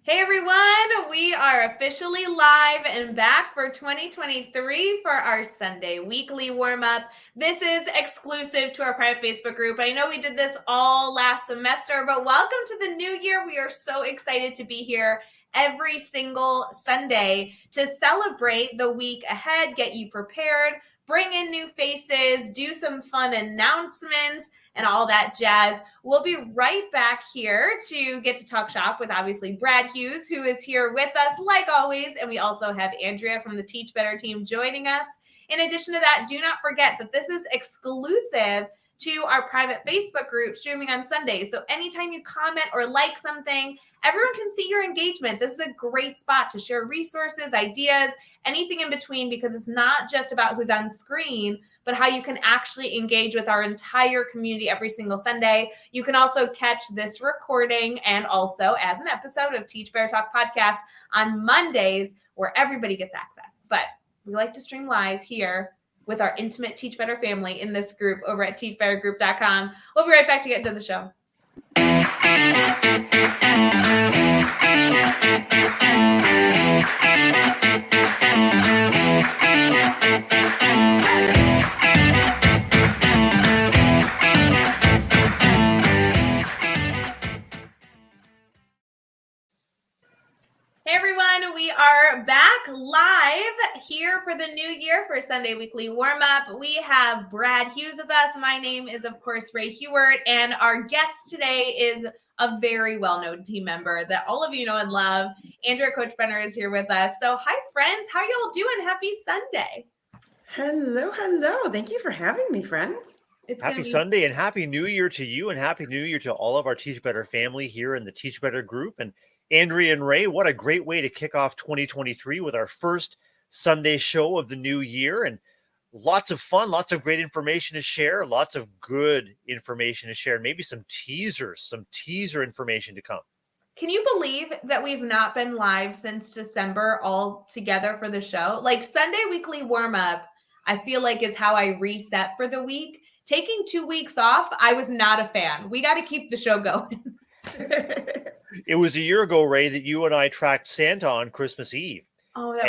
Hey everyone, we are officially live and back for 2023 for our Sunday weekly warm-up. This is exclusive to our private Facebook group. I know we did this all last semester, but welcome to the new year. We are so excited to be here every single Sunday to celebrate the week ahead, get you prepared, bring in new faces, do some fun announcements, and all that jazz. We'll be right back here to get to talk shop with obviously Brad Hughes, who is here with us like always. And we also have Andrea from the Teach Better team joining us. In addition to that, do not forget that this is exclusive to our private Facebook group streaming on Sundays. So anytime you comment or like something, everyone can see your engagement. This is a great spot to share resources, ideas, anything in between, because it's not just about who's on screen, but how you can actually engage with our entire community every single Sunday. You can also catch this recording and also as an episode of Teach Better Talk podcast on Mondays, where everybody gets access. But we like to stream live here with our intimate Teach Better family in this group over at teachbettergroup.com. We'll be right back to get into the show. Hey everyone, we are back live here for the new year for Sunday Weekly Warm-Up. We have Brad Hughes with us. My name is, of course, Ray Hughart, and our guest today is a very well-known team member that all of you know and love. Andrea Kalchbrenner is here with us. So hi, friends. How y'all doing? Happy Sunday. Hello. Thank you for having me, friends. Happy Sunday and Happy New Year to you, and Happy New Year to all of our Teach Better family here in the Teach Better group. And Andrea and Ray, what a great way to kick off 2023 with our first Sunday show of the new year. And lots of fun, lots of great information to share, lots of good information to share, and maybe some teaser information to come. Can you believe that we've not been live since December all together for the show? Like Sunday Weekly Warm-Up, I feel like is how I reset for the week. Taking 2 weeks off, I was not a fan. We got to keep the show going. It was a year ago, Ray, that you and I tracked Santa on Christmas Eve. Oh,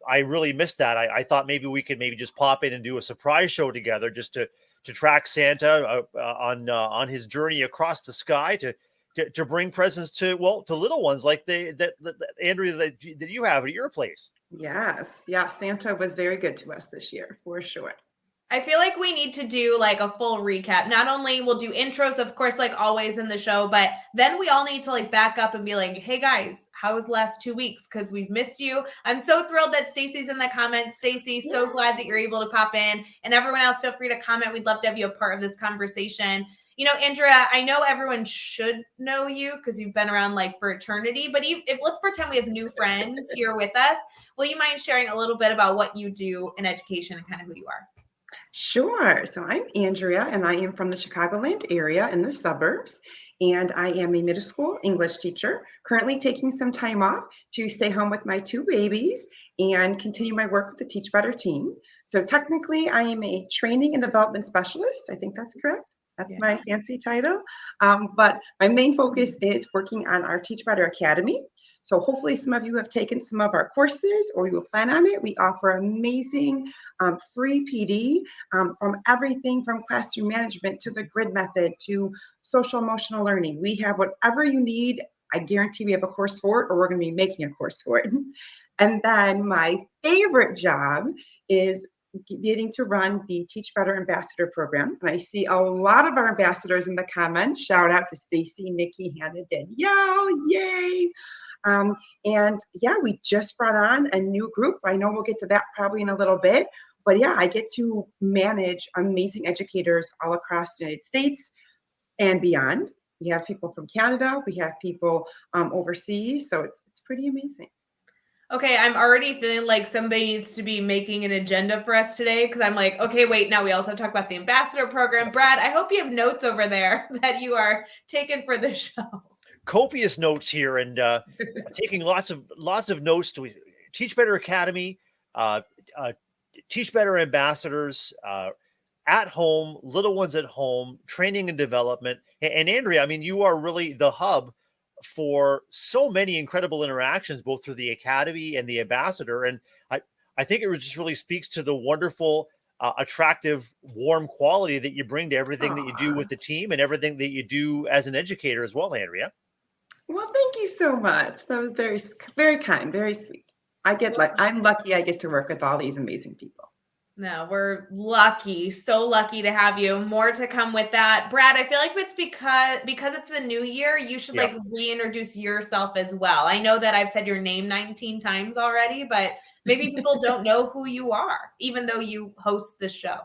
I really missed that. I thought maybe we could maybe just pop in and do a surprise show together just to track Santa on his journey across the sky to bring presents to little ones like that Andrea that you have at your place. Yes. Santa was very good to us this year, for sure. I feel like we need to do like a full recap. Not only we'll do intros, of course, like always in the show, but then we all need to like back up and be like, hey guys, how was the last 2 weeks? Because we've missed you. I'm so thrilled that Stacy's in the comments. Stacy, so glad that you're able to pop in. And everyone else, feel free to comment. We'd love to have you a part of this conversation. You know, Andrea, I know everyone should know you because you've been around like for eternity, but if let's pretend we have new friends here with us, will you mind sharing a little bit about what you do in education and kind of who you are? Sure. So I'm Andrea, and I am from the Chicagoland area in the suburbs, and I am a middle school English teacher, currently taking some time off to stay home with my 2 babies and continue my work with the Teach Better team. So technically, I am a training and development specialist. I think that's correct. That's my fancy title. But my main focus is working on our Teach Better Academy. So hopefully some of you have taken some of our courses or you will plan on it. We offer amazing free PD from everything from classroom management to the grid method to social emotional learning. We have whatever you need. I guarantee we have a course for it, or we're going to be making a course for it. And then my favorite job is getting to run the Teach Better Ambassador program. And I see a lot of our ambassadors in the comments. Shout out to Stacy, Nikki, Hannah, Danielle, yay. We just brought on a new group. I know we'll get to that probably in a little bit, but I get to manage amazing educators all across the United States and beyond. We have people from Canada, we have people overseas, so it's pretty amazing. Okay, I'm already feeling like somebody needs to be making an agenda for us today because I'm like, okay, wait, now we also talk about the ambassador program. Brad, I hope you have notes over there that you are taking for the show. Copious notes here, and taking lots of notes to Teach Better Academy, Teach Better ambassadors, at home, little ones at home, training and development. And Andrea, I mean, you are really the hub for so many incredible interactions, both through the Academy and the Ambassador. And I think it just really speaks to the wonderful, attractive, warm quality that you bring to everything that you do with the team and everything that you do as an educator as well, Andrea. Well, thank you so much. That was very, very kind, very sweet. I'm lucky I get to work with all these amazing people. No, we're lucky, so lucky to have you. More to come with that. Brad, I feel like it's because it's the new year, you should like reintroduce yourself as well. I know that I've said your name 19 times already, but maybe people don't know who you are, even though you host the show.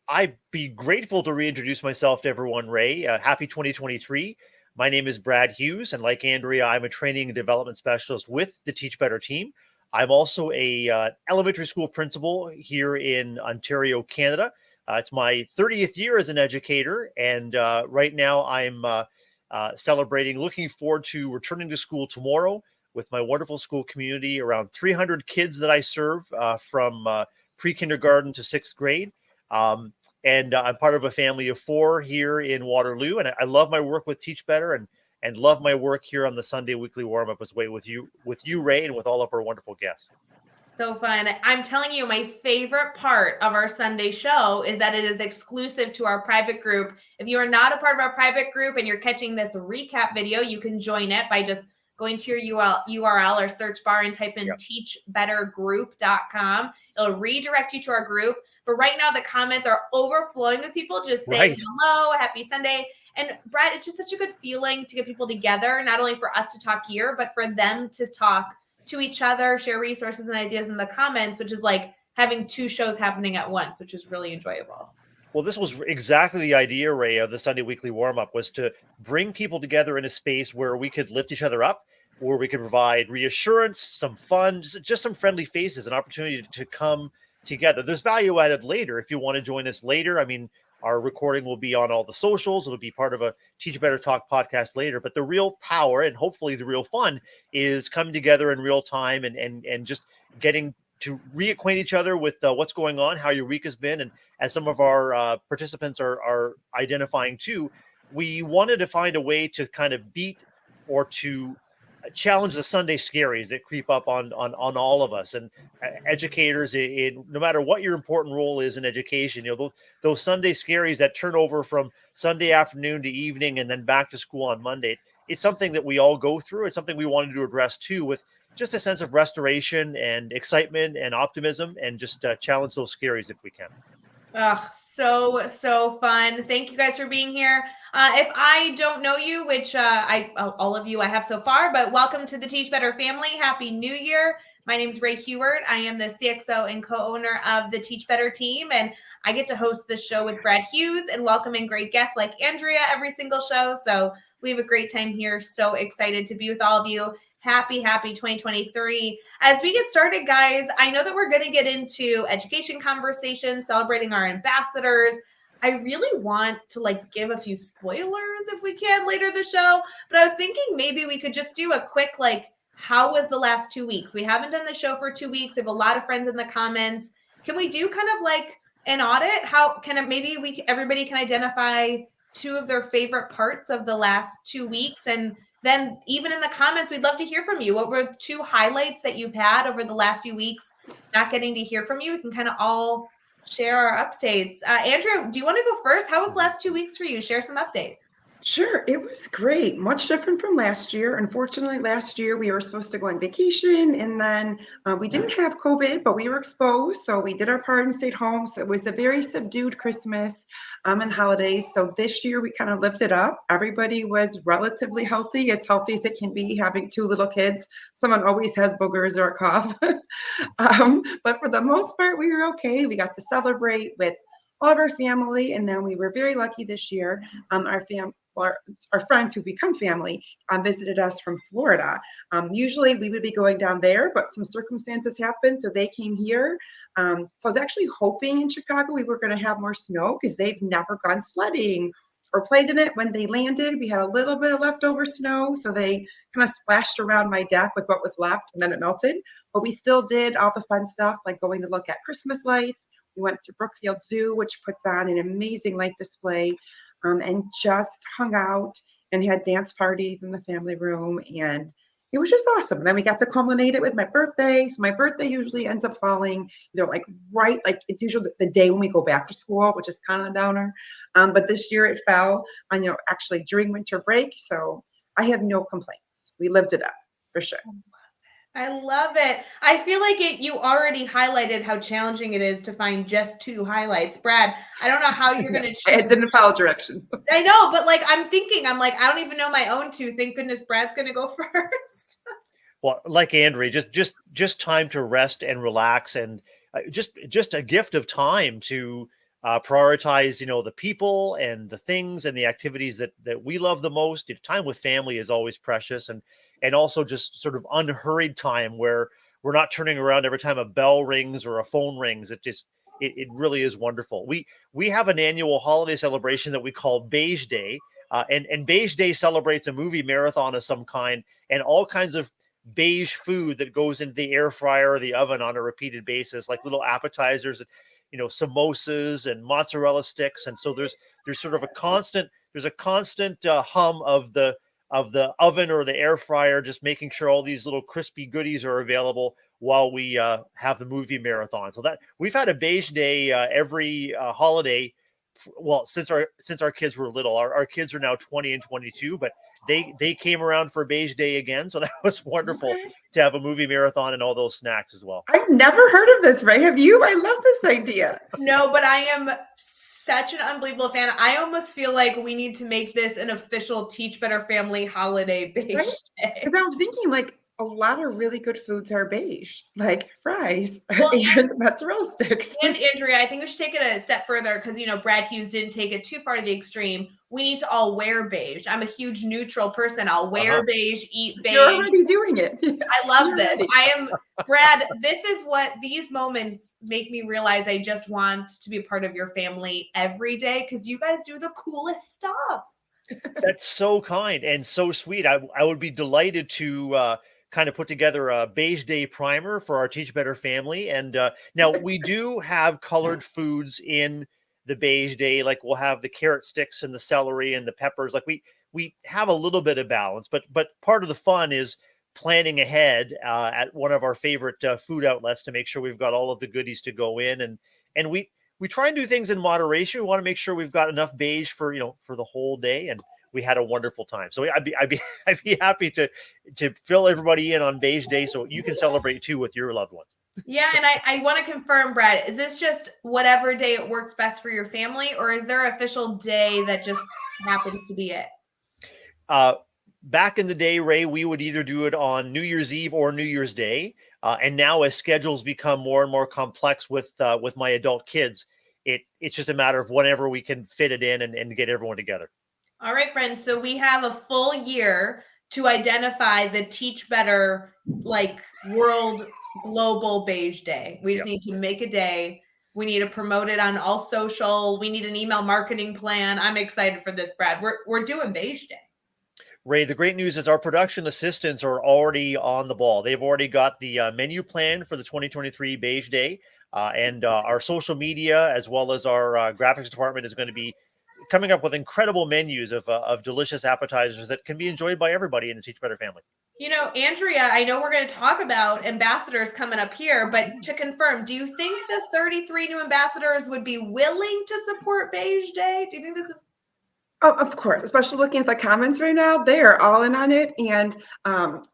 I'd be grateful to reintroduce myself to everyone, Ray. Happy 2023. My name is Brad Hughes, and like Andrea, I'm a training and development specialist with the Teach Better team. I'm also a elementary school principal here in Ontario, Canada. It's my 30th year as an educator, and right now I'm celebrating, looking forward to returning to school tomorrow with my wonderful school community, around 300 kids that I serve from pre-kindergarten to 6th grade. And I'm part of a family of 4 here in Waterloo, and I love my work with Teach Better and love my work here on the Sunday weekly warm-up as well with you, Ray, and with all of our wonderful guests. So fun. I'm telling you, my favorite part of our Sunday show is that it is exclusive to our private group. If you are not a part of our private group and you're catching this recap video, you can join it by just going to your URL or search bar and type in teachbettergroup.com. It'll redirect you to our group. But right now, the comments are overflowing with people just saying hello, happy Sunday. And Brad, it's just such a good feeling to get people together, not only for us to talk here, but for them to talk to each other, share resources and ideas in the comments, which is like having 2 shows happening at once, which is really enjoyable. Well, this was exactly the idea, Ray, of the Sunday weekly warm-up, was to bring people together in a space where we could lift each other up, where we could provide reassurance, some fun, just some friendly faces, an opportunity to come together. There's value added later if you want to join us later. I mean, our recording will be on all the socials. It'll be part of a Teach Better Talk podcast later. But the real power and hopefully the real fun is coming together in real time and just getting to reacquaint each other with what's going on, how your week has been. And as some of our participants are identifying too, we wanted to find a way to kind of beat or to challenge the Sunday scaries that creep up on all of us. And educators, no matter what your important role is in education, those Sunday scaries that turn over from Sunday afternoon to evening and then back to school on Monday, it's something that we all go through. It's something we wanted to address too, with just a sense of restoration and excitement and optimism, and just challenge those scaries if we can. Oh, so fun. Thank you guys for being here. If I don't know you, which all of you I have so far, but welcome to the Teach Better family. Happy New Year. My name is Ray Hughart. I am the CXO and co-owner of the Teach Better team, and I get to host this show with Brad Hughes and welcome in great guests like Andrea every single show. So we have a great time here. So excited to be with all of you. Happy 2023. As we get started, guys, I know that we're going to get into education conversation, celebrating our ambassadors. I really want to give a few spoilers if we can later the show, but I was thinking maybe we could just do a quick, how was the last 2 weeks? We haven't done the show for 2 weeks. We have a lot of friends in the comments. Can we do kind of an audit? How can it, maybe everybody can identify 2 of their favorite parts of the last 2 weeks, and then even in the comments, we'd love to hear from you. What were 2 highlights that you've had over the last few weeks? Not getting to hear from you. We can kind of all share our updates. Andrea, do you want to go first? How was the last 2 weeks for you? Share some updates. Sure, it was great. Much different from last year. Unfortunately, last year we were supposed to go on vacation, and then we didn't have COVID, but we were exposed. So we did our part and stayed home. So it was a very subdued Christmas and holidays. So this year we kind of lived it up. Everybody was relatively healthy as it can be, having 2 little kids. Someone always has boogers or a cough. But for the most part, we were okay. We got to celebrate with all of our family, and then we were very lucky this year. Our friends who become family visited us from Florida. Usually we would be going down there, but some circumstances happened, so they came here. So I was actually hoping in Chicago we were going to have more snow because they've never gone sledding or played in it. When they landed, we had a little bit of leftover snow, so they kind of splashed around my deck with what was left, and then it melted. But we still did all the fun stuff, like going to look at Christmas lights. We went to Brookfield Zoo, which puts on an amazing light display, and just hung out and had dance parties in the family room, and it was just awesome. And then we got to culminate it with my birthday. So my birthday usually ends up falling, like right, like it's usually the day when we go back to school, which is kind of a downer. But this year it fell on, actually during winter break. So I have no complaints. We lived it up for sure. I love it. I feel like you already highlighted how challenging it is to find just 2 highlights. Brad, I don't know how you're going to choose. It didn't follow directions. I know, but like I'm like, I don't even know my own 2. Thank goodness Brad's going to go first. Well, like Andrea, just time to rest and relax, and just a gift of time to prioritize, the people and the things and the activities that we love the most. Time with family is always precious, and also just sort of unhurried time where we're not turning around every time a bell rings or a phone rings. It really is wonderful. We have an annual holiday celebration that we call Beige Day, and Beige Day celebrates a movie marathon of some kind and all kinds of beige food that goes into the air fryer or the oven on a repeated basis, like little appetizers, samosas and mozzarella sticks. And so there's sort of a constant hum of the oven or the air fryer, just making sure all these little crispy goodies are available while we have the movie marathon. So that we've had a Beige Day every holiday. Well, since our kids were little. Our kids are now 20 and 22, but they came around for Beige Day again. So that was wonderful to have a movie marathon and all those snacks as well. I've never heard of this, Ray. Have you? I love this idea. No, but I am such an unbelievable fan. I almost feel like we need to make this an official Teach Better Family holiday Beige Day. Because I was thinking, like, a lot of really good foods are beige, like fries and mozzarella sticks. And Andrea, I think we should take it a step further because, Brad Hughes didn't take it too far to the extreme. We need to all wear beige. I'm a huge neutral person. I'll wear beige, eat beige. You're already doing it. I love this. I am, Brad, this is what these moments make me realize I just want to be a part of your family every day because you guys do the coolest stuff. That's so kind and so sweet. I would be delighted to kind of put together a Beige Day primer for our Teach Better family. And now we do have colored foods in the Beige Day. Like we'll have the carrot sticks and the celery and the peppers. Like we have a little bit of balance, but part of the fun is planning ahead at one of our favorite food outlets to make sure we've got all of the goodies to go in. And we try and do things in moderation. We want to make sure we've got enough beige for the whole day. And we had a wonderful time. So I'd be happy to fill everybody in on Beige Day so you can celebrate too with your loved ones. Yeah, and I want to confirm, Brad, is this just whatever day it works best for your family, or is there an official day that just happens to be it? Back in the day, Ray, we would either do it on New Year's Eve or New Year's Day. And now as schedules become more and more complex with my adult kids, it's just a matter of whenever we can fit it in and get everyone together. All right, friends. So we have a full year to identify the Teach Better, world global Beige Day. We just need to make a day. We need to promote it on all social. We need an email marketing plan. I'm excited for this, Brad. We're doing Beige Day. Ray, the great news is our production assistants are already on the ball. They've already got the menu plan for the 2023 Beige Day. And our social media, as well as our graphics department, is going to be coming up with incredible menus of delicious appetizers that can be enjoyed by everybody in the Teach Better family. Andrea, I know we're going to talk about ambassadors coming up here, but to confirm, do you think the 33 new ambassadors would be willing to support Beige Day? Do you think this is... Oh, of course, especially looking at the comments right now, they are all in on it. And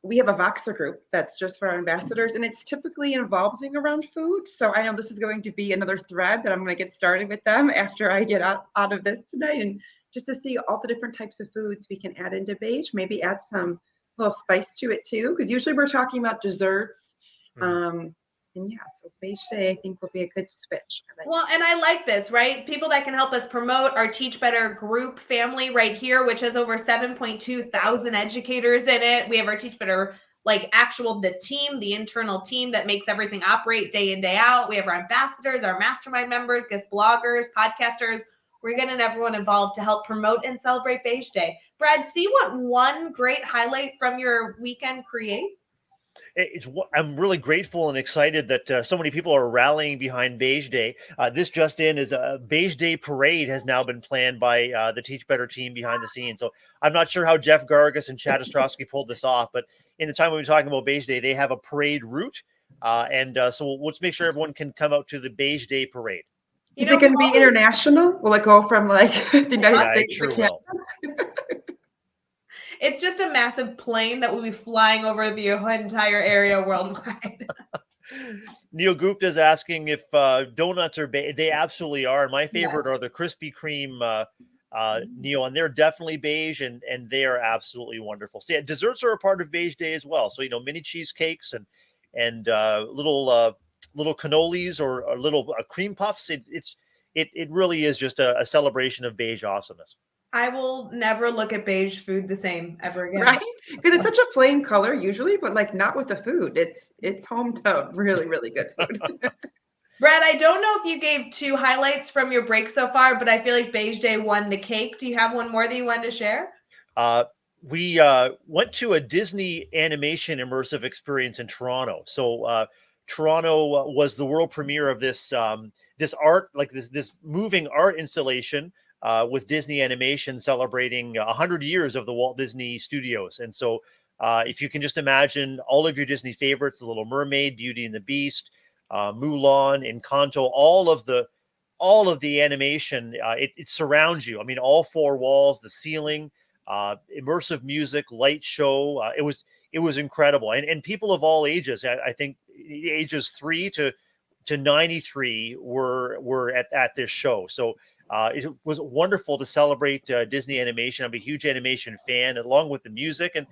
we have a Voxer group that's just for our ambassadors, and it's typically involving around food. So I know this is going to be another thread that I'm going to get started with them after I get out of this tonight, and just to see all the different types of foods we can add into beige, maybe add some little spice to it too, because usually we're talking about desserts. And yeah, so Beige Day, I think, will be a good switch. Well, and I like this, right? People that can help us promote our Teach Better group family right here, which has over 7.2 thousand educators in it. We have our Teach Better, the team, the internal team that makes everything operate day in, day out. We have our ambassadors, our mastermind members, guest bloggers, podcasters. We're getting everyone involved to help promote and celebrate Beige Day. Brad, see what one great highlight from your weekend creates? I'm really grateful and excited that so many people are rallying behind Beige Day. This just in is a Beige Day parade has now been planned by the Teach Better team behind the scenes. So I'm not sure how Jeff Gargas and Chad Ostrowski pulled this off, but in the time we've been talking about Beige Day, they have a parade route. So let's make sure everyone can come out to the Beige Day parade. Is it going to be international? Will it go from like the United States to Canada? It's just a massive plane that will be flying over the entire area worldwide. Neil Gupta is asking if donuts are beige. They absolutely are. My favorite are the Krispy Kreme, Neil, and they're definitely beige, and they are absolutely wonderful. So yeah, desserts are a part of Beige Day as well. So mini cheesecakes and little cannolis or little cream puffs. It really is just a celebration of beige awesomeness. I will never look at beige food the same ever again. Right? Because it's such a plain color usually, but like not with the food. It's home to really, really good food. Brad, I don't know if you gave 2 highlights from your break so far, but I feel like Beige Day won the cake. Do you have one more that you wanted to share? We went to a Disney animation immersive experience in Toronto. So Toronto was the world premiere of this art, like this moving art installation with Disney Animation celebrating 100 years of the Walt Disney Studios. And so if you can just imagine all of your Disney favorites, The Little Mermaid, Beauty and the Beast, Mulan, Encanto, all of the animation, it surrounds you. I mean, all 4 walls, the ceiling, immersive music, light show. It was incredible. And people of all ages, I think ages 3 to 93 were at this show. So it was wonderful to celebrate Disney animation. I'm a huge animation fan, along with the music, and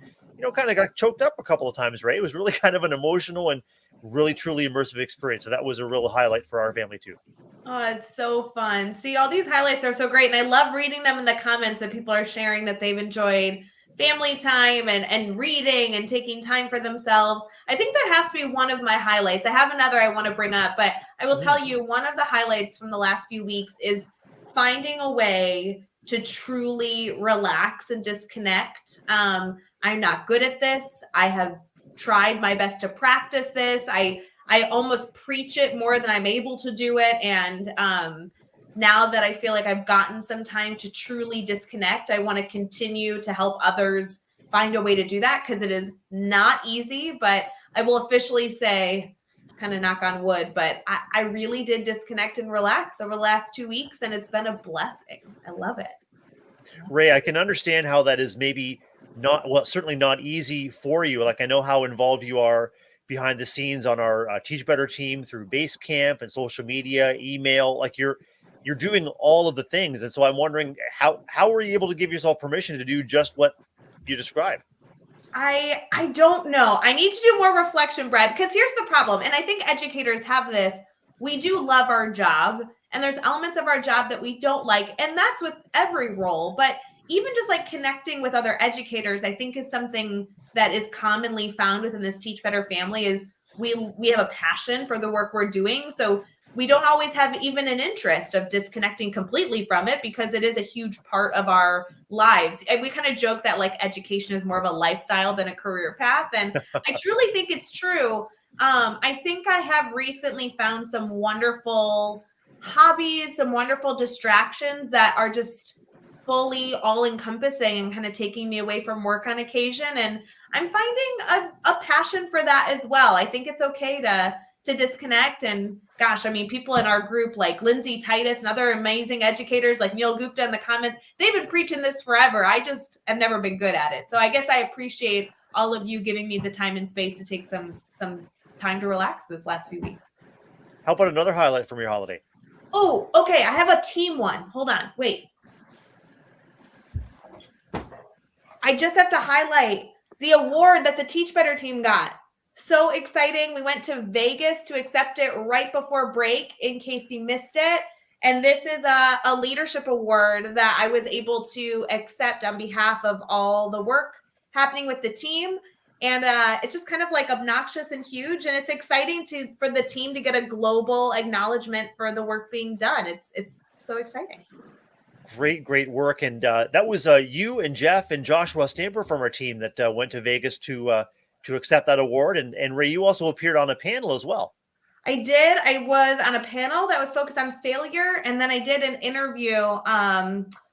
kind of got choked up a couple of times, right? It was really kind of an emotional and really truly immersive experience. So that was a real highlight for our family too. Oh, it's so fun. See, all these highlights are so great. And I love reading them in the comments that people are sharing that they've enjoyed family time and reading and taking time for themselves. I think that has to be one of my highlights. I have another I want to bring up, but I will tell you one of the highlights from the last few weeks is finding a way to truly relax and disconnect. I'm not good at this. I have tried my best to practice this. I almost preach it more than I'm able to do it. And now that I feel like I've gotten some time to truly disconnect, I want to continue to help others find a way to do that, because it is not easy. But I will officially say, kind of knock on wood, but I really did disconnect and relax over the last 2 weeks, and it's been a blessing. I love it. Ray, I can understand how that is maybe certainly not easy for you. Like, I know how involved you are behind the scenes on our Teach Better team through Basecamp and social media, email. Like, you're doing all of the things. And so I'm wondering, how were you able to give yourself permission to do just what you described? I don't know. I need to do more reflection, Brad, because here's the problem. And I think educators have this. We do love our job, and there's elements of our job that we don't like. And that's with every role. But even just like connecting with other educators, I think is something that is commonly found within this Teach Better family. Is we have a passion for the work we're doing. So we don't always have even an interest of disconnecting completely from it, because it is a huge part of our lives. And we kind of joke that like education is more of a lifestyle than a career path. And I truly think it's true. I think I have recently found some wonderful hobbies, some wonderful distractions that are just fully all encompassing and kind of taking me away from work on occasion. And I'm finding a passion for that as well. I think it's okay to disconnect. And gosh, I mean, people in our group like Lindsay Titus and other amazing educators like Neil Gupta in the comments, they've been preaching this forever. I just have never been good at it. So I guess I appreciate all of you giving me the time and space to take some time to relax this last few weeks. How about another highlight from your holiday? Oh, okay. I have a team one. Hold on. Wait. I just have to highlight the award that the Teach Better team got. So exciting. We went to Vegas to accept it right before break in case you missed it. And this is a leadership award that I was able to accept on behalf of all the work happening with the team. And it's just kind of like obnoxious and huge. And it's exciting for the team to get a global acknowledgement for the work being done. It's so exciting. Great work. And that was you and Jeff and Joshua Stamper from our team that went to Vegas to to accept that award. And Ray, you also appeared on a panel as well. I did. I was on a panel that was focused on failure, and then I did an interview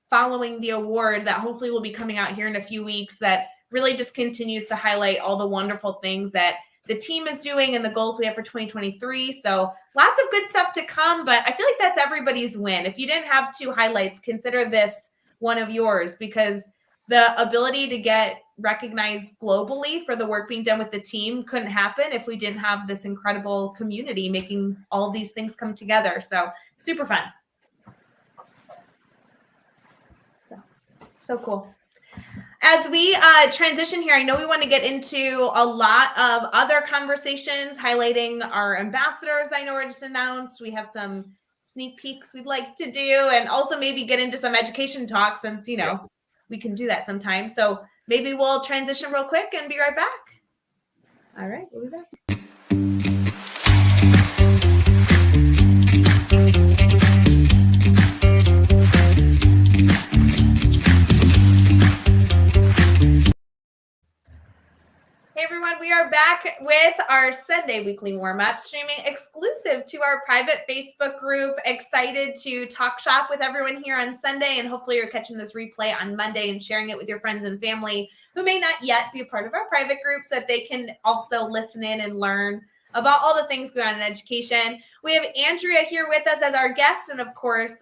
following the award that hopefully will be coming out here in a few weeks that really just continues to highlight all the wonderful things that the team is doing and the goals we have for 2023. So lots of good stuff to come, but I feel like that's everybody's win. If you didn't have 2 highlights, consider this one of yours, because the ability to get recognized globally for the work being done with the team couldn't happen if we didn't have this incredible community making all these things come together. So super fun. So cool. As we transition here, I know we want to get into a lot of other conversations highlighting our ambassadors. I know we're just announced. We have some sneak peeks we'd like to do, and also maybe get into some education talk since, we can do that sometimes. So maybe we'll transition real quick and be right back. All right, we'll be back. Hey everyone, we are back with our Sunday weekly warm-up, streaming exclusive to our private Facebook group. Excited to talk shop with everyone here on Sunday, and hopefully you're catching this replay on Monday and sharing it with your friends and family who may not yet be a part of our private group, so that they can also listen in and learn about all the things going on in education. We have Andrea here with us as our guest, and of course,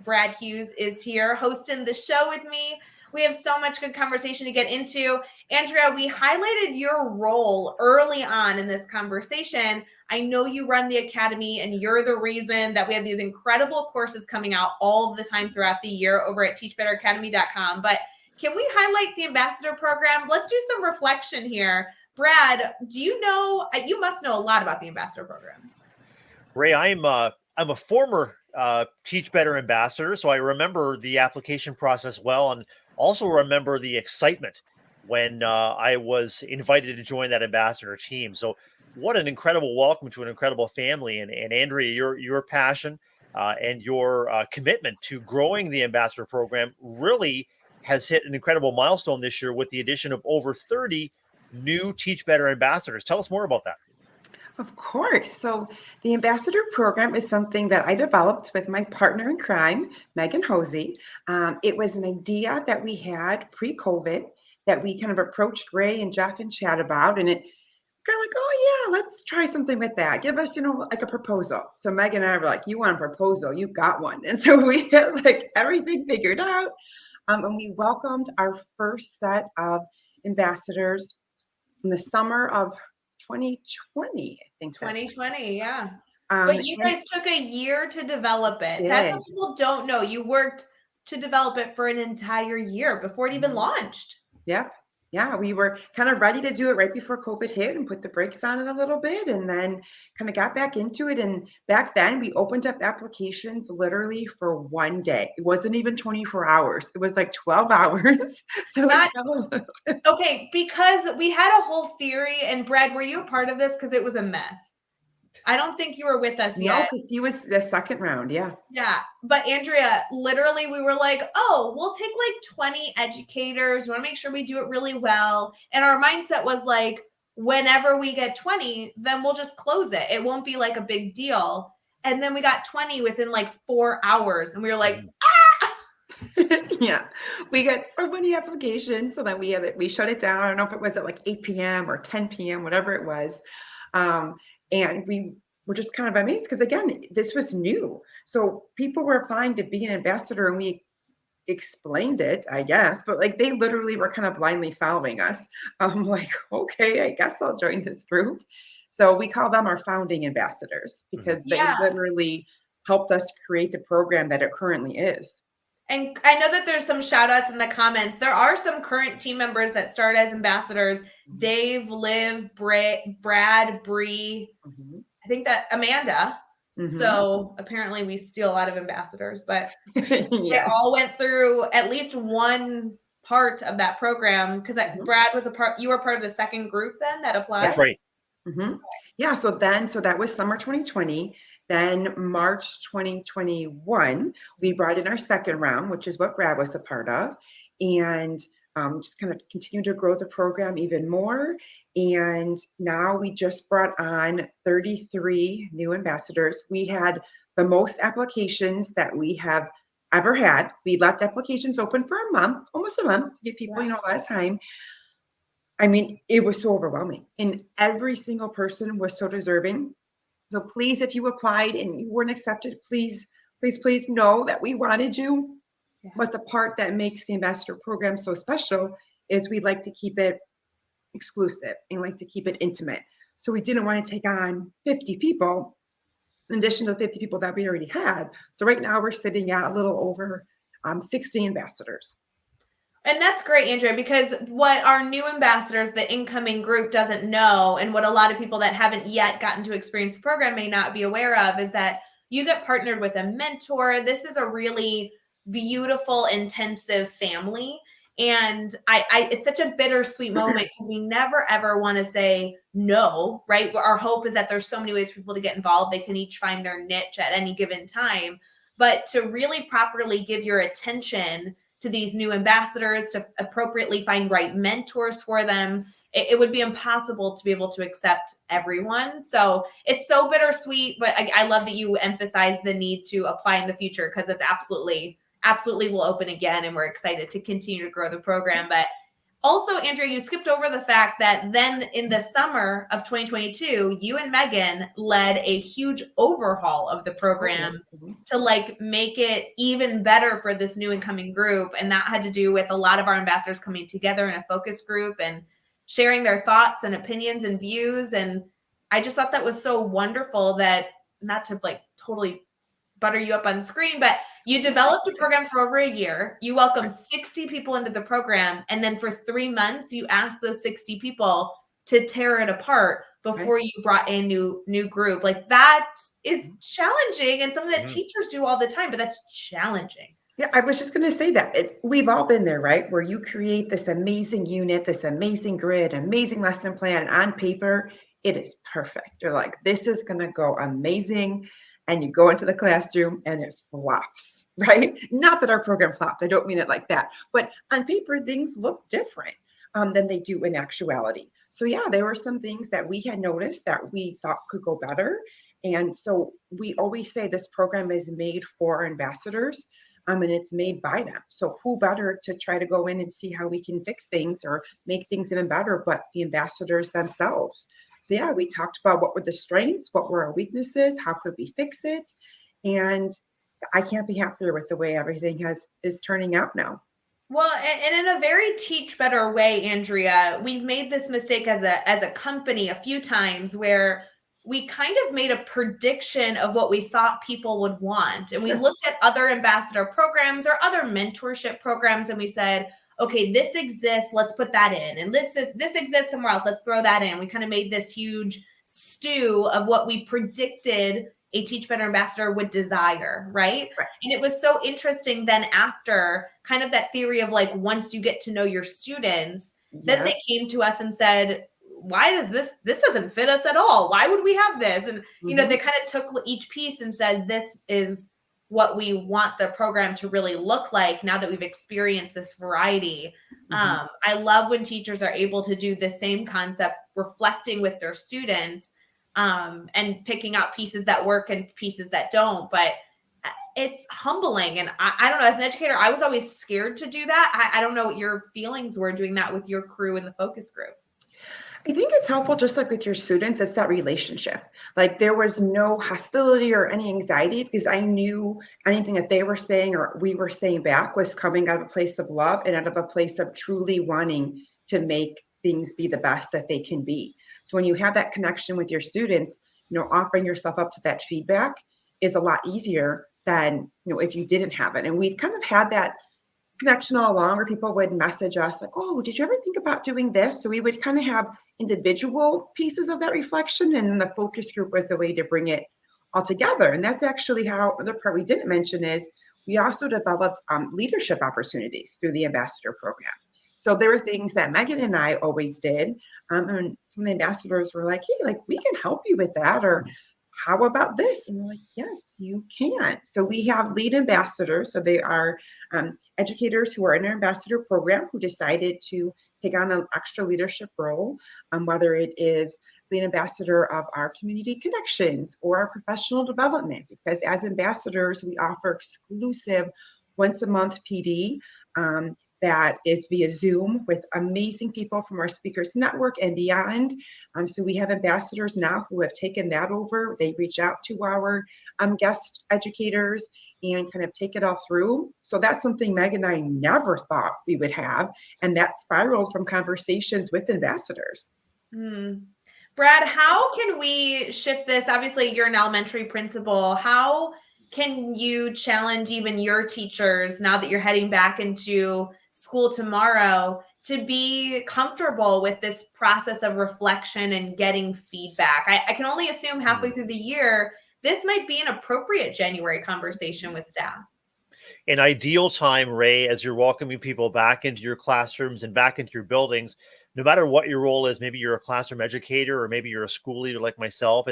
Brad Hughes is here hosting the show with me. We have so much good conversation to get into. Andrea, we highlighted your role early on in this conversation. I know you run the academy, and you're the reason that we have these incredible courses coming out all the time throughout the year over at teachbetteracademy.com. But can we highlight the ambassador program? Let's do some reflection here. Brad, do you know, you must know a lot about the ambassador program. Ray, I'm a former Teach Better ambassador, so I remember the application process well, and also remember the excitement when I was invited to join that ambassador team. So what an incredible welcome to an incredible family. And Andrea, your passion and your commitment to growing the ambassador program really has hit an incredible milestone this year with the addition of over 30 new Teach Better ambassadors. Tell us more about that. Of course. So the ambassador program is something that I developed with my partner in crime, Megan Hosey. It was an idea that we had pre-COVID that we kind of approached Ray and Jeff and Chad about, and it's kind of like, oh yeah, let's try something with that. Give us, like a proposal. So Megan and I were like, you want a proposal? You got one. And so we had like everything figured out, and we welcomed our first set of ambassadors in the summer of 2020, I think. 2020, yeah. But you guys took a year to develop it. That's what people don't know. You worked to develop it for an entire year before it even launched. Yep. Yeah, we were kind of ready to do it right before COVID hit and put the brakes on it a little bit, and then kind of got back into it. And back then we opened up applications literally for one day. It wasn't even 24 hours. It was like 12 hours. So okay, because we had a whole theory, and Brad, were you a part of this? Because it was a mess. I don't think you were with us yet. No, because he was the second round, yeah. Yeah, but Andrea, literally we were like, oh, we'll take like 20 educators. We want to make sure we do it really well. And our mindset was like, whenever we get 20, then we'll just close it. It won't be like a big deal. And then we got 20 within like 4 hours. And we were like, Yeah, we got so many applications. So then we shut it down. I don't know if it was at like 8 p.m. or 10 p.m., whatever it was. And we were just kind of amazed because, again, this was new. So people were applying to be an ambassador, and we explained it, I guess, but like they literally were kind of blindly following us. I'm like, okay, I guess I'll join this group. So we call them our founding ambassadors because they literally helped us create the program that it currently is. And I know that there's some shout outs in the comments. There are some current team members that started as ambassadors. Dave, Liv, Brad, Bree, I think that Amanda. So apparently we steal a lot of ambassadors, but they all went through at least one part of that program because Brad was you were part of the second group then that applied? That's right. Yeah, so that was summer 2020. Then March 2021, we brought in our second round, which is what Brad was a part of. And just kind of continue to grow the program even more. And now we just brought on 33 new ambassadors. We had the most applications that we have ever had. We left applications open for a month, almost a month, to give people, a lot of time. I mean, it was so overwhelming, and every single person was so deserving. So please, if you applied and you weren't accepted, please know that we wanted you. Yeah. But the part that makes the ambassador program so special is we like to keep it exclusive and like to keep it intimate. So we didn't want to take on 50 people in addition to the 50 people that we already had. So right now we're sitting at a little over 60 ambassadors. And that's great, Andrea, because what our new ambassadors, the incoming group, doesn't know, and what a lot of people that haven't yet gotten to experience the program may not be aware of, is that you get partnered with a mentor. This is a really beautiful, intensive family. And it's such a bittersweet moment because we never, ever want to say no, right? Our hope is that there's so many ways for people to get involved. They can each find their niche at any given time. But to really properly give your attention to these new ambassadors, to appropriately find right mentors for them, it would be impossible to be able to accept everyone. So it's so bittersweet, but I love that you emphasize the need to apply in the future, because it's absolutely will open again, and we're excited to continue to grow the program. But also, Andrea, you skipped over the fact that then in the summer of 2022, you and Megan led a huge overhaul of the program to make it even better for this new incoming group. And that had to do with a lot of our ambassadors coming together in a focus group and sharing their thoughts and opinions and views. And I just thought that was so wonderful, that, not to totally butter you up on screen, but you developed a program for over a year. You welcomed 60 people into the program. And then for 3 months, you asked those 60 people to tear it apart before you brought a new group. That is challenging, and something that teachers do all the time, but that's challenging. Yeah, I was just going to say that. We've all been there, right? Where you create this amazing unit, this amazing grid, amazing lesson plan on paper. It is perfect. You're like, this is going to go amazing. And you go into the classroom and it flops, right? Not that our program flopped. I don't mean it like that. But on paper, things look different than they do in actuality. So yeah, there were some things that we had noticed that we thought could go better. And so we always say this program is made for ambassadors, and it's made by them. So who better to try to go in and see how we can fix things or make things even better, but the ambassadors themselves. So yeah, we talked about what were the strengths, what were our weaknesses, how could we fix it? And I can't be happier with the way everything is turning out now. Well, and in a very teach better way, Andrea, we've made this mistake as a company a few times, where we kind of made a prediction of what we thought people would want. And we looked at other ambassador programs or other mentorship programs, and we said, okay, this exists, let's put that in. And this exists somewhere else, let's throw that in. We kind of made this huge stew of what we predicted a Teach Better ambassador would desire, right? And it was so interesting then, after kind of that theory of once you get to know your students, then they came to us and said, why does this doesn't fit us at all? Why would we have this? And, they kind of took each piece and said, this is what we want the program to really look like now that we've experienced this variety. I love when teachers are able to do the same concept, reflecting with their students, and picking out pieces that work and pieces that don't. But it's humbling. And I don't know, as an educator, I was always scared to do that. I don't know what your feelings were doing that with your crew in the focus group. I think it's helpful, just like with your students, it's that relationship. There was no hostility or any anxiety, because I knew anything that they were saying or we were saying back was coming out of a place of love and out of a place of truly wanting to make things be the best that they can be. So when you have that connection with your students, offering yourself up to that feedback is a lot easier than, if you didn't have it. And we've kind of had that connection all along, where people would message us oh, did you ever think about doing this? So we would kind of have individual pieces of that reflection, and the focus group was a way to bring it all together. And that's actually how the part we didn't mention is we also developed leadership opportunities through the ambassador program. So there were things that Megan and I always did, and some ambassadors were like, hey, we can help you with that, or how about this? And we're like, yes, you can. So we have lead ambassadors. So they are educators who are in our ambassador program who decided to take on an extra leadership role, whether it is lead ambassador of our community connections or our professional development, because as ambassadors, we offer exclusive once a month PD that is via Zoom with amazing people from our speakers network and beyond. So we have ambassadors now who have taken that over. They reach out to our guest educators and kind of take it all through. So that's something Meg and I never thought we would have. And that spiraled from conversations with ambassadors. Brad, how can we shift this? Obviously, you're an elementary principal. How can you challenge even your teachers now that you're heading back into school tomorrow to be comfortable with this process of reflection and getting feedback? I can only assume halfway through the year, this might be an appropriate January conversation with staff. An ideal time, Ray, as you're welcoming people back into your classrooms and back into your buildings, no matter what your role is, maybe you're a classroom educator or maybe you're a school leader like myself,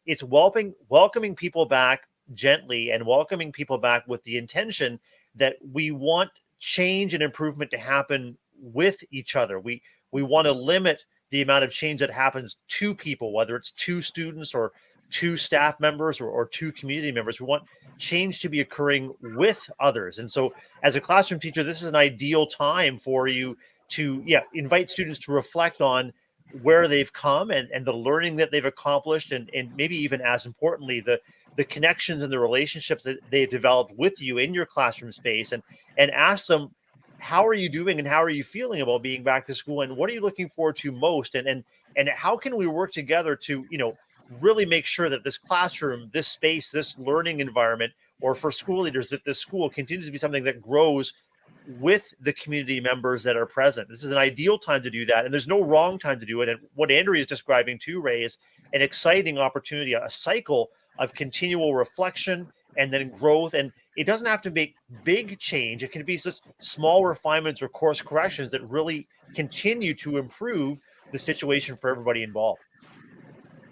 it's welcoming people back gently and welcoming people back with the intention that we want change and improvement to happen with each other. We want to limit the amount of change that happens to people, whether it's to students or to staff members or to community members. We want change to be occurring with others. And so as a classroom teacher, this is an ideal time for you to invite students to reflect on where they've come and the learning that they've accomplished, and maybe even as importantly, the connections and the relationships that they've developed with you in your classroom space, and ask them, how are you doing and how are you feeling about being back to school, and what are you looking forward to most, and how can we work together to really make sure that this classroom, this space, this learning environment, or for school leaders, that this school continues to be something that grows with the community members that are present. This is an ideal time to do that, and there's no wrong time to do it. And what Andrea is describing too, Ray, is an exciting opportunity, a cycle of continual reflection and then growth. And it doesn't have to make big change. It can be just small refinements or course corrections that really continue to improve the situation for everybody involved.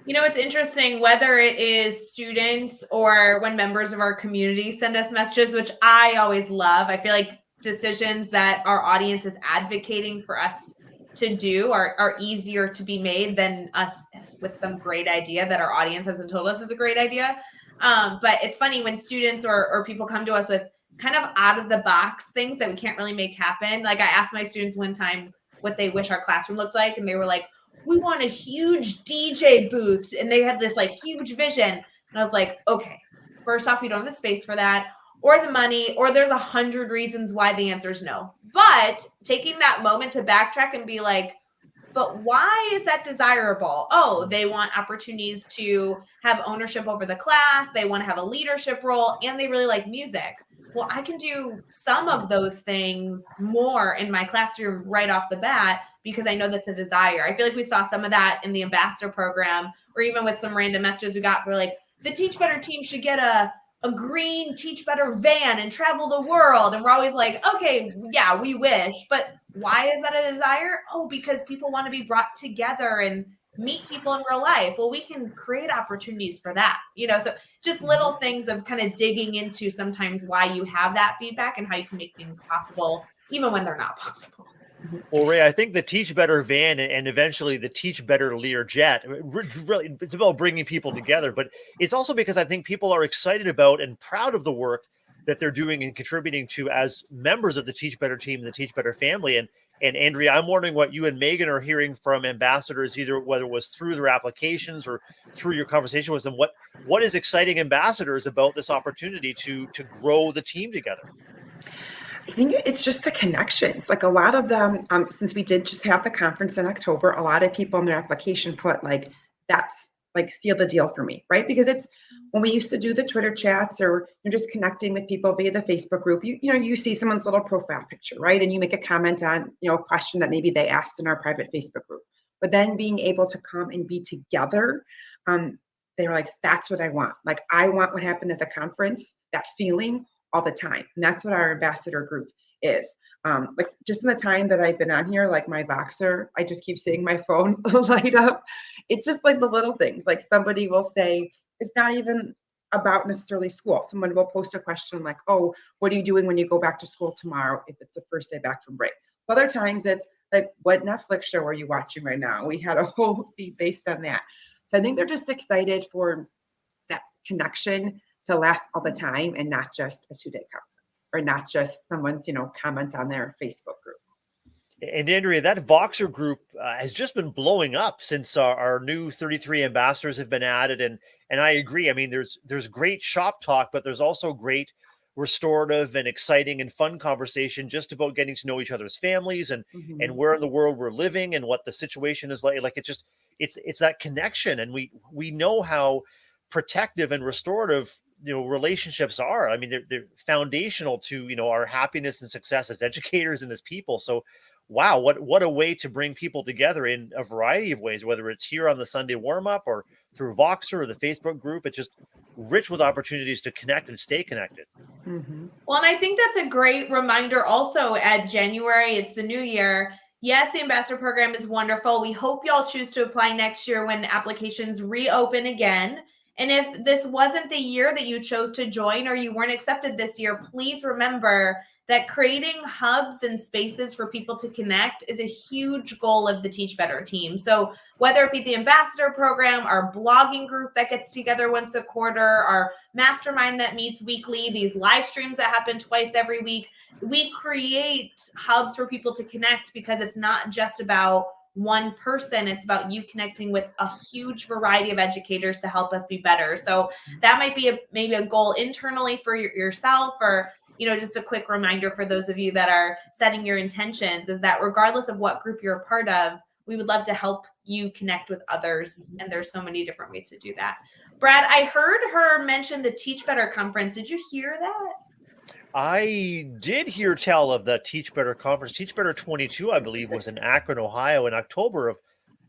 It's interesting whether it is students or when members of our community send us messages, which I always love. I feel like decisions that our audience is advocating for us to do are easier to be made than us with some great idea that our audience hasn't told us is a great idea. But it's funny when students or people come to us with kind of out of the box things that we can't really make happen. Like I asked my students one time what they wish our classroom looked like, and they were like, we want a huge DJ booth. And they had this like huge vision. And I was like, okay, first off, we don't have the space for that or the money, or there's 100 reasons why the answer is no. But taking that moment to backtrack and be like, but why is that desirable? Oh, they want opportunities to have ownership over the class. They want to have a leadership role, and they really like music. Well, I can do some of those things more in my classroom right off the bat because I know that's a desire. I feel like we saw some of that in the ambassador program, or even with some random messages we got. We're like, the Teach Better team should get a green Teach Better van and travel the world. And we're always like, okay, yeah, we wish. But why is that a desire? Oh, because people want to be brought together and meet people in real life. Well, we can create opportunities for that, so just little things of kind of digging into sometimes why you have that feedback and how you can make things possible, even when they're not possible. Well, Ray, I think the Teach Better van and eventually the Teach Better Learjet, really, it's about bringing people together. But it's also because I think people are excited about and proud of the work that they're doing and contributing to as members of the Teach Better team and the Teach Better family. And Andrea, I'm wondering what you and Megan are hearing from ambassadors, either whether it was through their applications or through your conversation with them. What is exciting ambassadors about this opportunity to grow the team together? I think it's just the connections. Like a lot of them, since we did just have the conference in October, a lot of people in their application put like, that's like seal the deal for me, right? Because it's when we used to do the Twitter chats or you're just connecting with people via the Facebook group, you see someone's little profile picture, right? And you make a comment on, a question that maybe they asked in our private Facebook group. But then being able to come and be together, they were like, that's what I want. Like, I want what happened at the conference, that feeling all the time. And that's what our ambassador group is. Like just in the time that I've been on here, like my Voxer, I just keep seeing my phone light up. It's just like the little things. Like somebody will say, it's not even about necessarily school. Someone will post a question like, oh, what are you doing when you go back to school tomorrow if it's the first day back from break? Other times it's like, what Netflix show are you watching right now? We had a whole feed based on that. So I think they're just excited for that connection to last all the time and not just a 2-day conference or not just someone's, comment on their Facebook group. And Andrea, that Voxer group has just been blowing up since our new 33 ambassadors have been added. And I agree. I mean, there's great shop talk, but there's also great restorative and exciting and fun conversation just about getting to know each other's families and where in the world we're living and what the situation is like. Like it's that connection. And we know how protective and restorative relationships are. I mean, they're foundational to our happiness and success as educators and as people. So wow, what a way to bring people together in a variety of ways, whether it's here on the Sunday warm-up or through Voxer or the Facebook group. It's just rich with opportunities to connect and stay connected. Well, and I think that's a great reminder also at January. It's the new year. Yes, the ambassador program is wonderful. We hope y'all choose to apply next year when applications reopen again. And if this wasn't the year that you chose to join or you weren't accepted this year, please remember that creating hubs and spaces for people to connect is a huge goal of the Teach Better team. So whether it be the ambassador program, our blogging group that gets together once a quarter, our mastermind that meets weekly, these live streams that happen twice every week, we create hubs for people to connect because it's not just about one person. It's about you connecting with a huge variety of educators to help us be better. So that might be maybe a goal internally for yourself, or just a quick reminder for those of you that are setting your intentions is that regardless of what group you're a part of, we would love to help you connect with others. And there's so many different ways to do that. Brad, I heard her mention the Teach Better conference. Did you hear that? I did hear tell of the Teach Better conference. Teach Better 22, I believe, was in Akron, Ohio in October of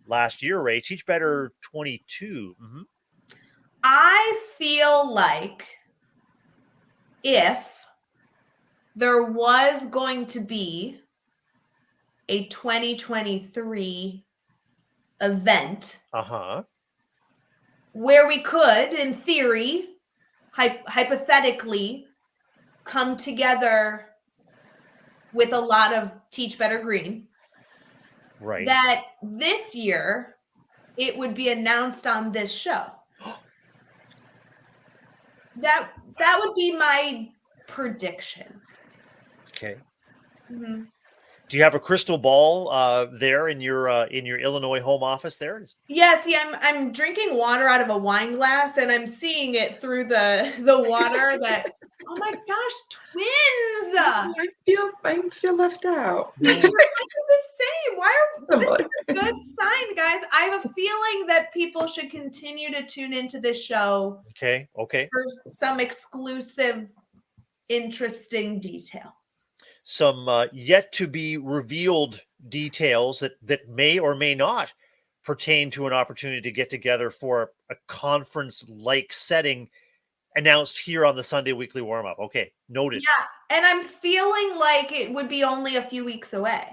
last year, Ray. Teach Better 22. Mm-hmm. I feel like if there was going to be a 2023 event where we could, in theory, hypothetically, come together with a lot of Teach Better Green, right? That this year it would be announced on this show. That would be my prediction. Okay. Mm-hmm. Do you have a crystal ball there in your Illinois home office there? Yeah, see, I'm drinking water out of a wine glass and I'm seeing it through the water that, oh my gosh, twins! I feel left out. You're the same. Why are this is a good sign, guys? I have a feeling that people should continue to tune into this show. Okay. For some exclusive, interesting details. Some yet to be revealed details that may or may not pertain to an opportunity to get together for a conference-like setting announced here on the Sunday Weekly Warm-Up. Okay, noted. Yeah, and I'm feeling like it would be only a few weeks away.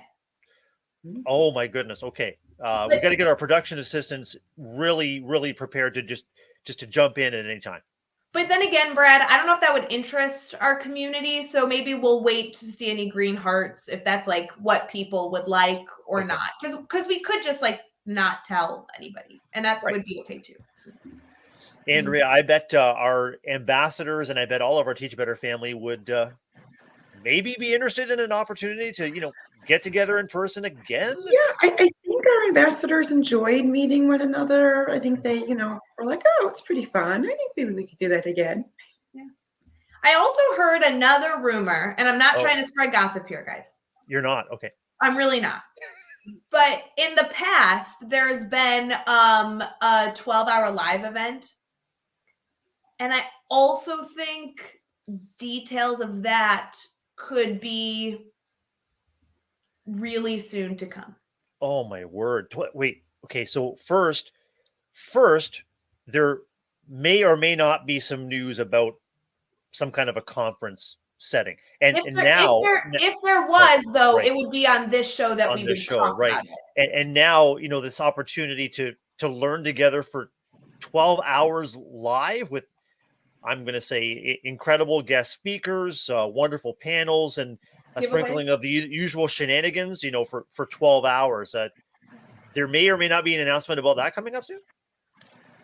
Oh my goodness. Okay. We got to get our production assistants really, really prepared to just to jump in at any time. But then again, Brad, I don't know if that would interest our community. So maybe we'll wait to see any green hearts if that's like what people would like or not. Because we could just like not tell anybody. And that would be okay too. Andrea, I bet our ambassadors and I bet all of our Teach Better family would maybe be interested in an opportunity to, get together in person again. Yeah, I think our ambassadors enjoyed meeting one another. I think they, were like, oh, it's pretty fun. I think maybe we could do that again. Yeah. I also heard another rumor, and I'm not trying to spread gossip here, guys. You're not? Okay. I'm really not. But in the past, there's been a 12-hour live event. And I also think details of that could be really soon to come. Oh my word. Wait. Okay. So first, there may or may not be some news about some kind of a conference setting. And If and there, now if there was, though, right it would be on this show that on we this would show, talk right? about it. And now, this opportunity to learn together for 12 hours live with, I'm going to say, incredible guest speakers, wonderful panels, and a Giveaways. sprinkling of the usual shenanigans, for 12 hours. There may or may not be an announcement about that coming up soon.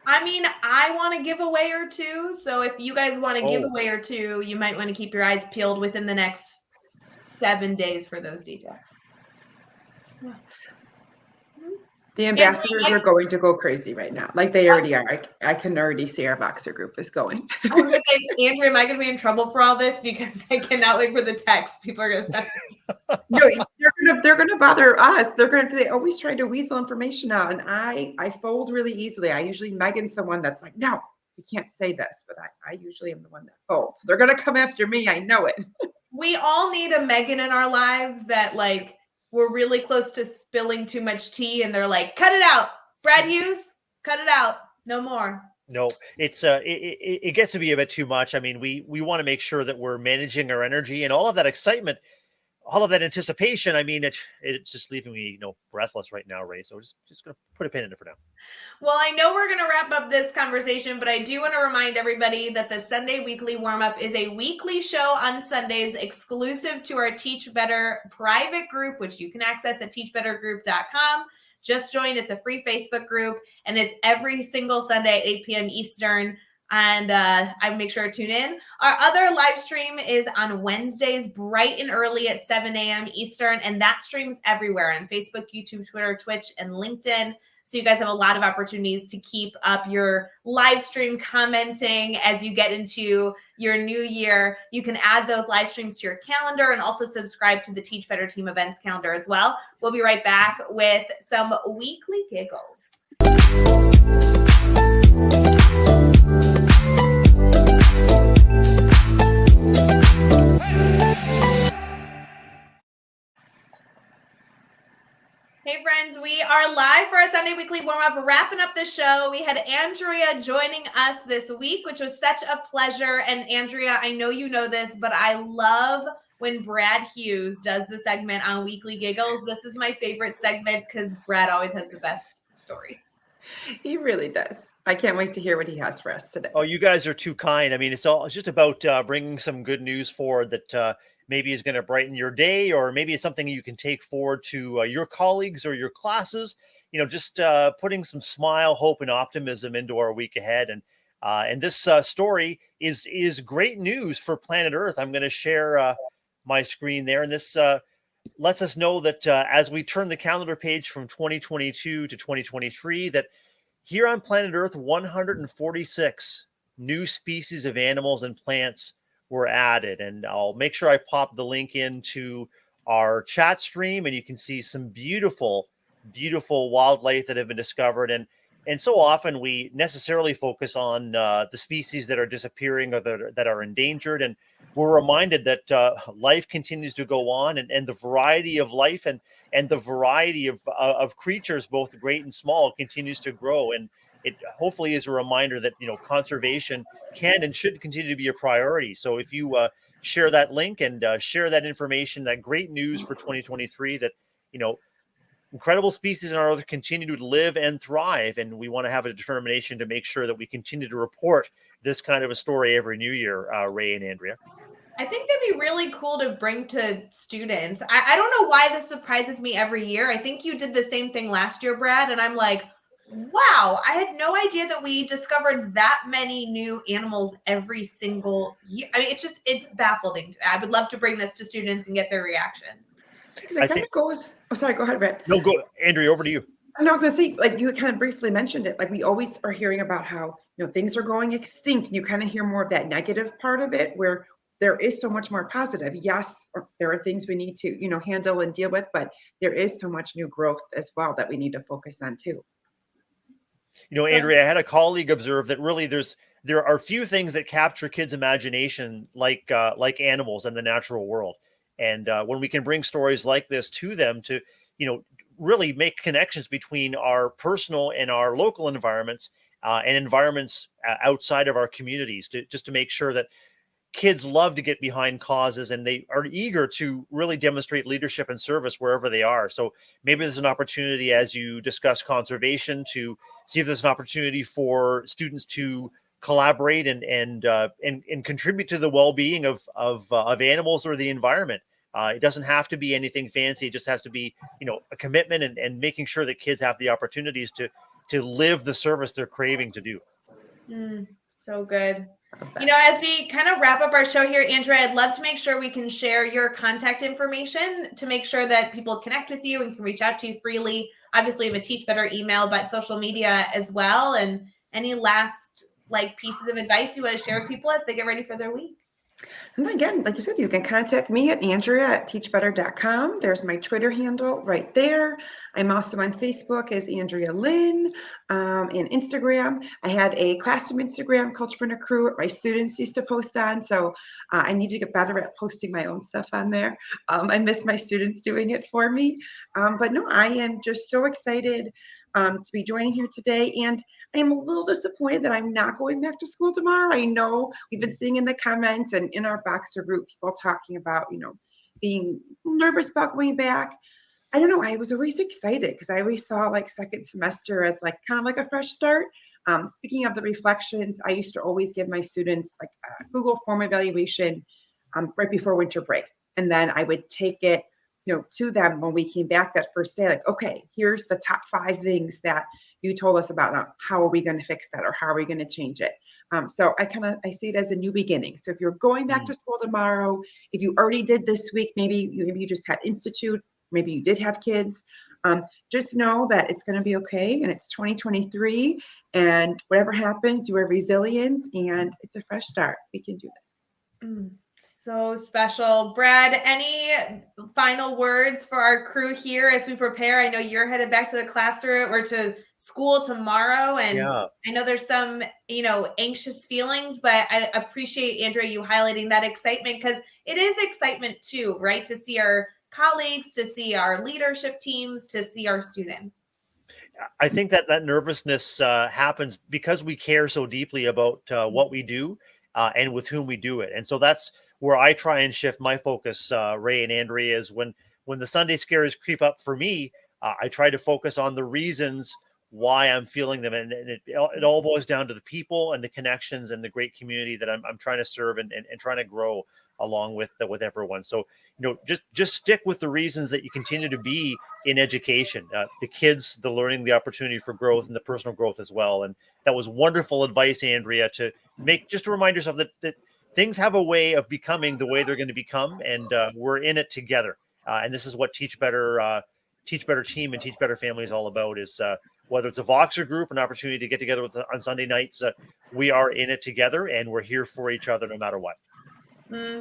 I mean, I want a giveaway or two. So if you guys want a Oh. giveaway or two, you might want to keep your eyes peeled within the next 7 days for those details. Yeah. The ambassadors are going to go crazy right now, like they already are. I can already see our Voxer group is going. I was going to say, Andrea, am I going to be in trouble for all this? Because I cannot wait for the text. People are going to say. No, they're gonna bother us. They always try to weasel information out, and I fold really easily. I usually Megan's the one that's like, no, you can't say this, but I usually am the one that folds. So they're gonna come after me. I know it. We all need a Megan in our lives that like we're really close to spilling too much tea, and they're like, cut it out, Brad Hughes, cut it out, no more. No, it's it gets to be a bit too much. I mean, we want to make sure that we're managing our energy and all of that excitement, all of that anticipation. I mean, it's just leaving me, breathless right now, Ray. So we're just going to put a pin in it for now. Well, I know we're going to wrap up this conversation, but I do want to remind everybody that the Sunday Weekly Warm-Up is a weekly show on Sundays exclusive to our Teach Better private group, which you can access at teachbettergroup.com. Just join. It's a free Facebook group, and it's every single Sunday, 8 p.m. Eastern. And I make sure to tune in. Our other live stream is on Wednesdays, bright and early at 7 a.m. Eastern, and that streams everywhere on Facebook, YouTube, Twitter, Twitch, and LinkedIn. So you guys have a lot of opportunities to keep up your live stream commenting as you get into your new year. You can add those live streams to your calendar and also subscribe to the Teach Better Team events calendar as well. We'll be right back with some weekly giggles. Hey friends, we are live for our Sunday Weekly Warm-Up, wrapping up the show. We had Andrea joining us this week, which was such a pleasure. And Andrea, I know you know this, but I love when Brad Hughes does the segment on Weekly Giggles. This is my favorite segment because Brad always has the best stories. He really does. I can't wait to hear what he has for us today. Oh, you guys are too kind. I mean, it's just about bringing some good news forward that maybe is going to brighten your day, or maybe it's something you can take forward to your colleagues or your classes. Just putting some smile, hope, and optimism into our week ahead. And this story is great news for planet Earth. I'm going to share my screen there, and this lets us know that as we turn the calendar page from 2022 to 2023, that here on planet Earth, 146 new species of animals and plants were added. And I'll make sure I pop the link into our chat stream, and you can see some beautiful, beautiful wildlife that have been discovered. And so often we necessarily focus on the species that are disappearing or that are endangered. And we're reminded that life continues to go on, and the variety of life and the variety of creatures, both great and small, continues to grow. And it hopefully is a reminder that, conservation can and should continue to be a priority. So if you share that link and share that information, that great news for 2023, that, incredible species on our Earth continue to live and thrive. And we want to have a determination to make sure that we continue to report this kind of a story every new year, Ray and Andrea. I think that'd be really cool to bring to students. I don't know why this surprises me every year. I think you did the same thing last year, Brad. And I'm like, wow, I had no idea that we discovered that many new animals every single year. I mean, it's baffling. I would love to bring this to students and get their reactions. Because it kind of goes, oh, sorry, go ahead, Brett. No, go, Andrea, over to you. And I was going to say, like you kind of briefly mentioned it, like we always are hearing about how, things are going extinct. And you kind of hear more of that negative part of it, where there is so much more positive. Yes, there are things we need to, handle and deal with, but there is so much new growth as well that we need to focus on too. Andrea, I had a colleague observe that really there are few things that capture kids' imagination like animals and the natural world. And when we can bring stories like this to them to, really make connections between our personal and our local environments and environments outside of our communities, just to make sure that kids love to get behind causes, and they are eager to really demonstrate leadership and service wherever they are. So maybe there's an opportunity, as you discuss conservation, to see if there's an opportunity for students to collaborate and contribute to the well-being of animals or the environment. It doesn't have to be anything fancy. It just has to be, a commitment and making sure that kids have the opportunities to live the service they're craving to do. So good. As we kind of wrap up our show here, Andrea, I'd love to make sure we can share your contact information to make sure that people connect with you and can reach out to you freely. Obviously, you have a Teach Better email, but social media as well. And any last pieces of advice you want to share with people as they get ready for their week? And again, like you said, you can contact me at Andrea@teachbetter.com. There's my Twitter handle right there. I'm also on Facebook as Andrea Lynn, and Instagram. I had a classroom Instagram, Kalchbrenner Crew, where my students used to post on. So I need to get better at posting my own stuff on there. I miss my students doing it for me. But no, I am just so excited to be joining here today. And I am a little disappointed that I'm not going back to school tomorrow. I know we've been seeing in the comments and in our Boxer group, people talking about, being nervous about going back. I don't know. I was always excited because I always saw second semester as kind of like a fresh start. Speaking of the reflections, I used to always give my students a Google form evaluation right before winter break. And then I would take it to them when we came back that first day, okay, here's the top 5 things that you told us about. How are we going to fix that, or how are we going to change it? So I see it as a new beginning. So if you're going back to school tomorrow, if you already did this week, maybe you just had institute, maybe you did have kids, just know that it's going to be okay. And it's 2023, and whatever happens, you are resilient, and it's a fresh start. We can do this. So special. Brad, any final words for our crew here as we prepare? I know you're headed back to the classroom or to school tomorrow, and I know there's some, anxious feelings, but I appreciate, Andrea, you highlighting that excitement, because it is excitement too, right? To see our colleagues, to see our leadership teams, to see our students. I think that nervousness happens because we care so deeply about what we do and with whom we do it. And so that's where I try and shift my focus, Ray and Andrea, is when the Sunday scares creep up for me, I try to focus on the reasons why I'm feeling them. And it all boils down to the people and the connections and the great community that I'm trying to serve and trying to grow along with everyone. So, just stick with the reasons that you continue to be in education, the kids, the learning, the opportunity for growth, and the personal growth as well. And that was wonderful advice, Andrea, to remind yourself that things have a way of becoming the way they're going to become, and we're in it together. And this is what Teach Better team and Teach Better family is all about, is whether it's a Voxer group, an opportunity to get together on Sunday nights, we are in it together, and we're here for each other no matter what.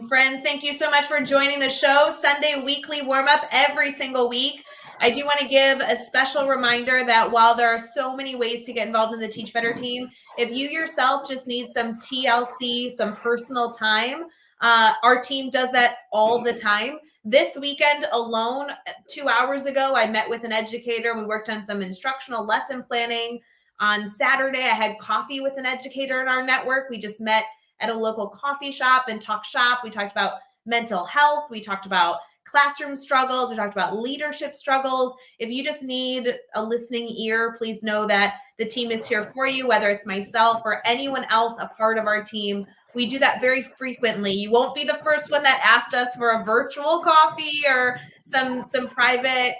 Friends, thank you so much for joining the show. Sunday weekly warm-up every single week. I do want to give a special reminder that while there are so many ways to get involved in the Teach Better team, if you yourself just need some TLC, some personal time, our team does that all the time. This weekend alone, 2 hours ago, I met with an educator. We worked on some instructional lesson planning. On Saturday, I had coffee with an educator in our network. We just met at a local coffee shop and talked shop. We talked about mental health. We talked about classroom struggles. We talked about leadership struggles. If you just need a listening ear, please know that the team is here for you, whether it's myself or anyone else a part of our team. We do that very frequently. You won't be the first one that asked us for a virtual coffee or some private,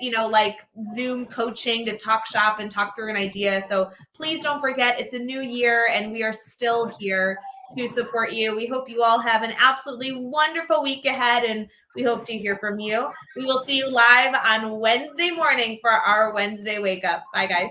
Zoom coaching to talk shop and talk through an idea. So please don't forget, it's a new year and we are still here to support you. We hope you all have an absolutely wonderful week ahead, and we hope to hear from you. We will see you live on Wednesday morning for our Wednesday Wake Up. Bye, guys.